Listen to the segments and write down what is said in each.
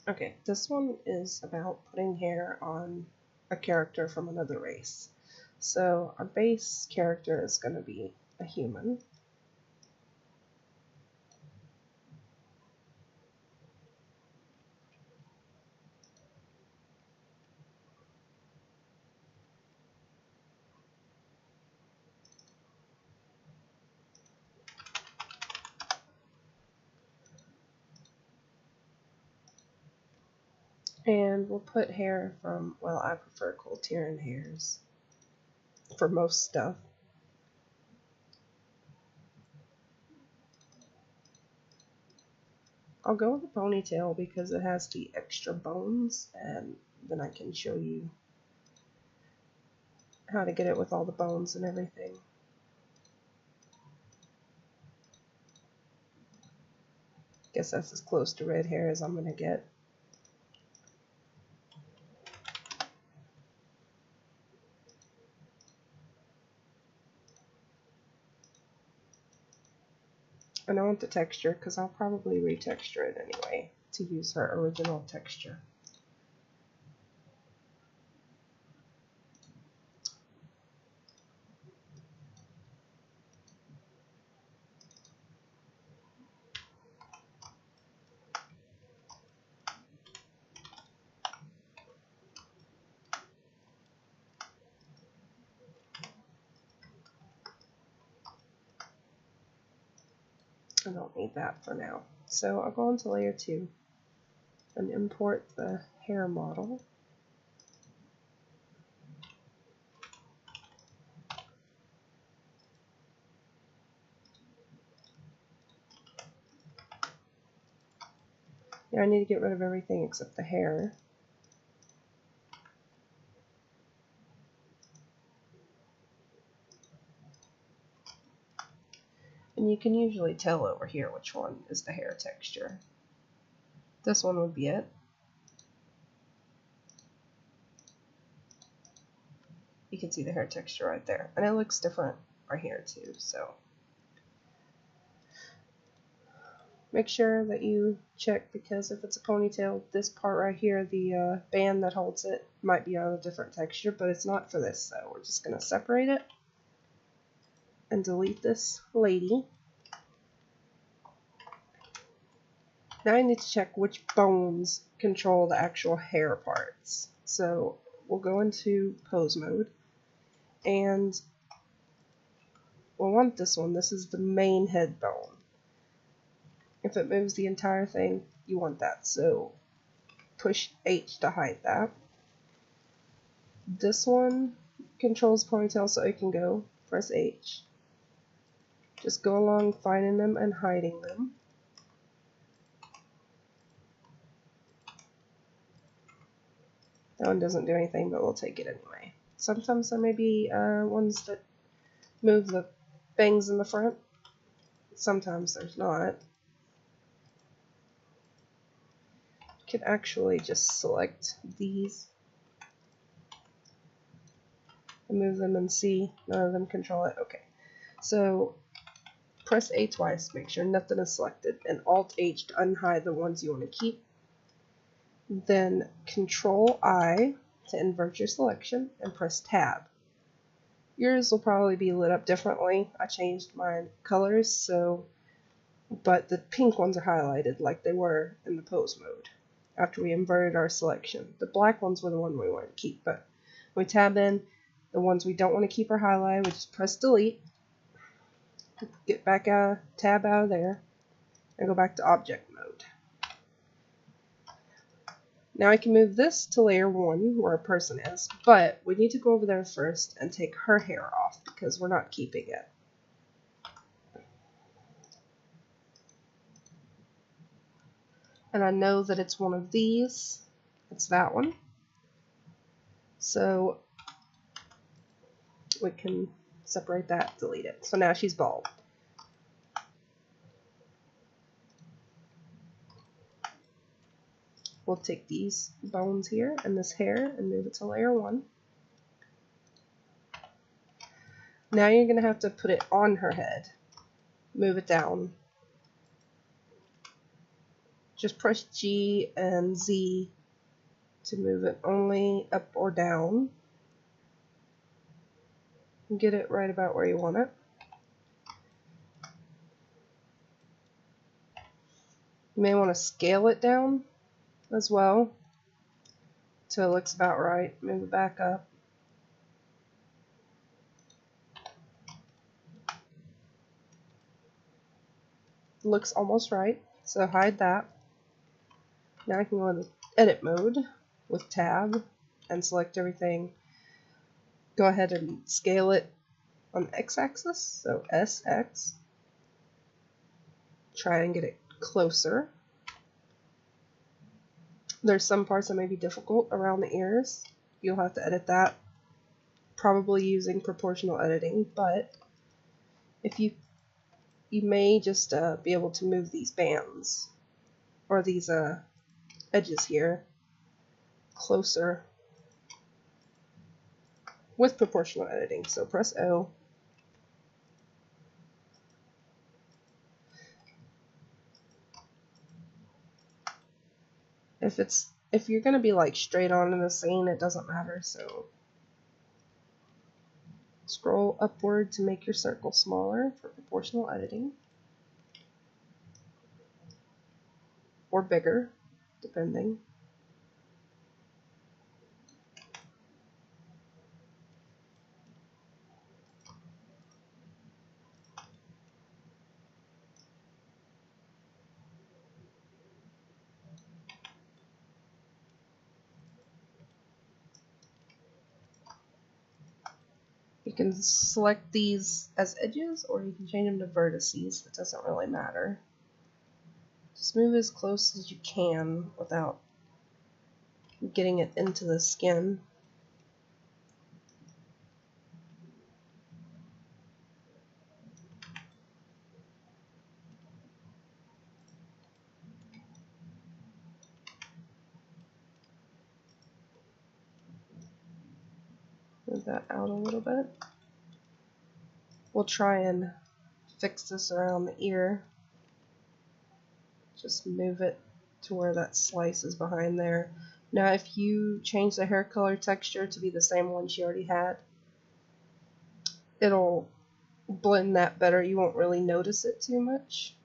Okay, this one is about putting hair on a character from another race. So our base character is going to be a human. And we'll put hair from, well, I prefer Coltiran hairs for most stuff. I'll go with a ponytail because it has the extra bones, and then I can show you how to get it with all the bones and everything. Guess that's as close to red hair as I'm going to get. And I want the texture because I'll probably retexture it anyway to use her original texture. I don't need that for now. So I'll go into layer 2 and import the hair model. Now I need to get rid of everything except the hair. And you can usually tell over here which one is the hair texture. This one would be it. You can see the hair texture right there. And it looks different right here too, so. Make sure that you check because if it's a ponytail, this part right here, the band that holds it, might be on a different texture, but it's not for this, so we're just going to separate it and delete this lady. Now I need to check which bones control the actual hair parts. So we'll go into pose mode and we'll want this one. This is the main head bone. If it moves the entire thing, you want that. So push H to hide that. This one controls ponytail, so it can go. Press H. Just go along finding them and hiding them. That one doesn't do anything, but we'll take it anyway. Sometimes there may be ones that move the bangs in the front. Sometimes there's not. You can actually just select these and move them and see. None of them control it. Okay. So press A twice, make sure nothing is selected, and Alt H to unhide the ones you want to keep. Then Control I to invert your selection and press Tab. Yours will probably be lit up differently. I changed my colors, so but the pink ones are highlighted like they were in the pose mode after we inverted our selection. The black ones were the one we wanted to keep, but when we tab in, the ones we don't want to keep are highlighted. We just press delete, get back out, tab out of there, and go back to object mode. Now I can move this to layer 1 where a person is, but we need to go over there first and take her hair off because we're not keeping it. And I know that it's one of these. It's that one. So we can separate that, delete it. So now she's bald. We'll take these bones here and this hair and move it to layer 1. Now you're going to have to put it on her head. Move it down. Just press G and Z to move it only up or down. Get it right about where you want it. You may want to scale it down as well till it looks about right. Move it back up. Looks almost right, so hide that. Now I can go into edit mode with tab and select everything. Go ahead and scale it on the x-axis, so SX. Try and get it closer. There's some parts that may be difficult around the ears. You'll have to edit that, probably using proportional editing, but if you may just be able to move these bands or these edges here closer with proportional editing. So press O. If you're gonna be like straight on in the scene, it doesn't matter. So scroll upward to make your circle smaller for proportional editing, or bigger, depending. You can select these as edges, or you can change them to vertices. It doesn't really matter. Just move as close as you can without getting it into the skin. Move that out a little bit. We'll try and fix this around the ear. Just move it to where that slice is behind there. Now if you change the hair color texture to be the same one she already had, it'll blend that better. You won't really notice it too much.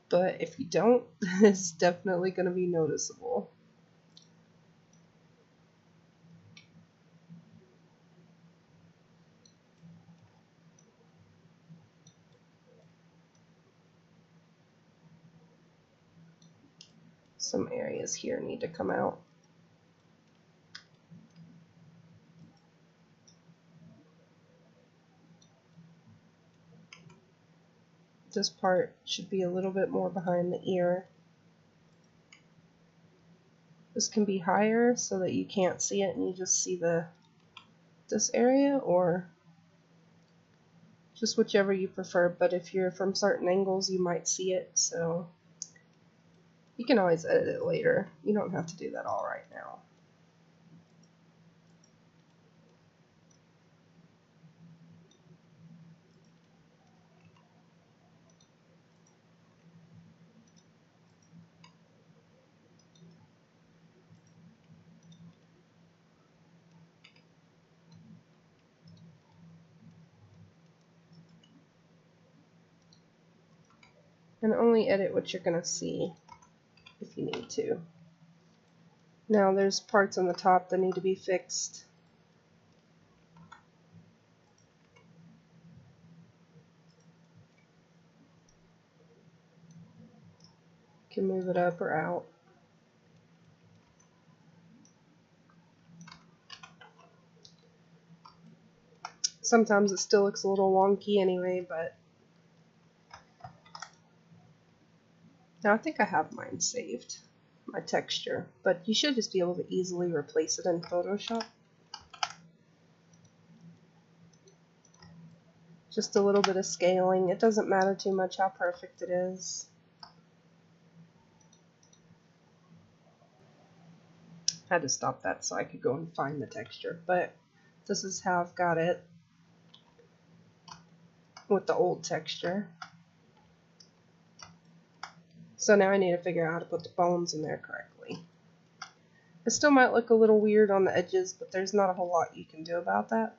But if you don't, it's definitely going to be noticeable. Some areas here need to come out. This part should be a little bit more behind the ear. This can be higher so that you can't see it and you just see this area, or just whichever you prefer, but if you're from certain angles you might see it, so you can always edit it later. You don't have to do that all right now. And only edit what you're going to see if you need to. Now there's parts on the top that need to be fixed. You can move it up or out. Sometimes it still looks a little wonky anyway, but now I think I have mine saved, my texture, but you should just be able to easily replace it in Photoshop. Just a little bit of scaling. It doesn't matter too much how perfect it is. I had to stop that so I could go and find the texture, but this is how I've got it with the old texture. So now I need to figure out how to put the bones in there correctly. It still might look a little weird on the edges, but there's not a whole lot you can do about that.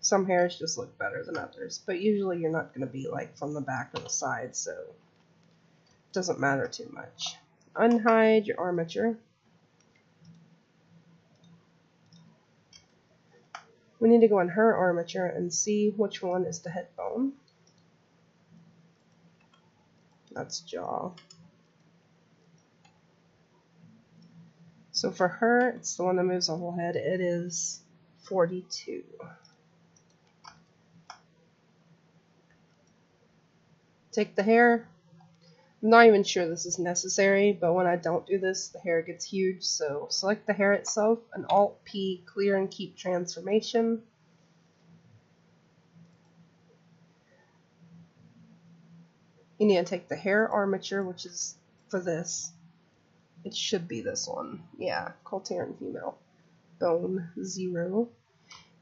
Some hairs just look better than others, but usually you're not going to be like from the back or the side, so it doesn't matter too much. Unhide your armature. We need to go on her armature and see which one is the head bone. That's jaw. So for her, it's the one that moves the whole head. It is 42. Take the hair. I'm not even sure this is necessary, but when I don't do this, the hair gets huge. So select the hair itself and Alt-P, clear and keep transformation. You need to take the hair armature, which is for this. It should be this one. Yeah, Coltarian female. Bone 0.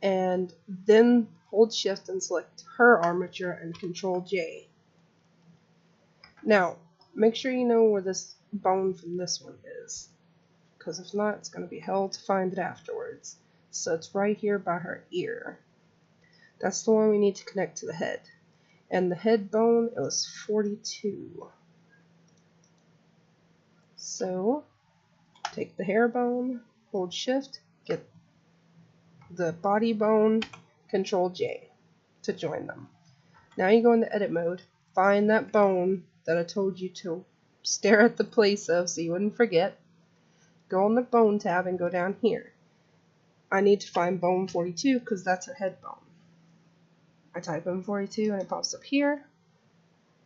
And then hold shift and select her armature and Control J. Now, make sure you know where this bone from this one is, because if not, it's going to be hell to find it afterwards. So it's right here by her ear. That's the one we need to connect to the head. And the head bone, it was 42. So, take the hair bone, hold shift, get the body bone, Control J to join them. Now you go into edit mode, find that bone that I told you to stare at the place of so you wouldn't forget. Go on the bone tab and go down here. I need to find bone 42 because that's her head bone. I type in 42 and it pops up here.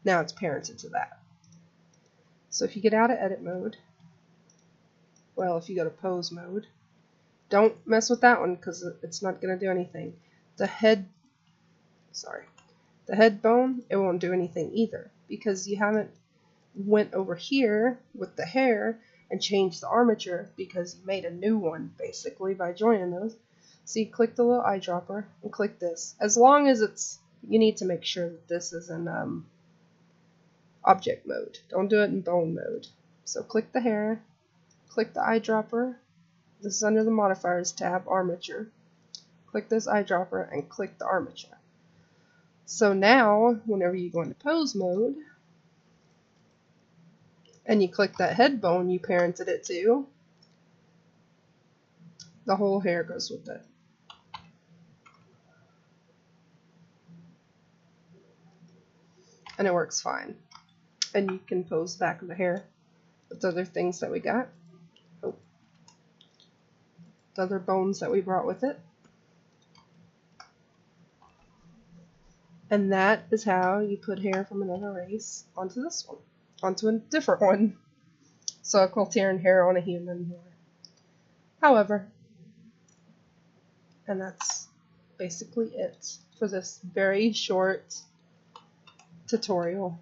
Now it's parented to that. So if you get out of edit mode, well, if you go to pose mode, don't mess with that one because it's not going to do anything. The head bone, it won't do anything either because you haven't went over here with the hair and changed the armature because you made a new one basically by joining those. So you click the little eyedropper and click this. As long as you need to make sure that this is in object mode. Don't do it in bone mode. So click the hair, click the eyedropper. This is under the modifiers tab, armature. Click this eyedropper and click the armature. So now, whenever you go into pose mode, and you click that head bone you parented it to, the whole hair goes with it. And it works fine. And you can pose the back of the hair with other things that we got. Oh. The other bones that we brought with it. And that is how you put hair from another race onto this one. Onto a different one. So a Coltarian hair on a human hair. However, and that's basically it for this very short tutorial.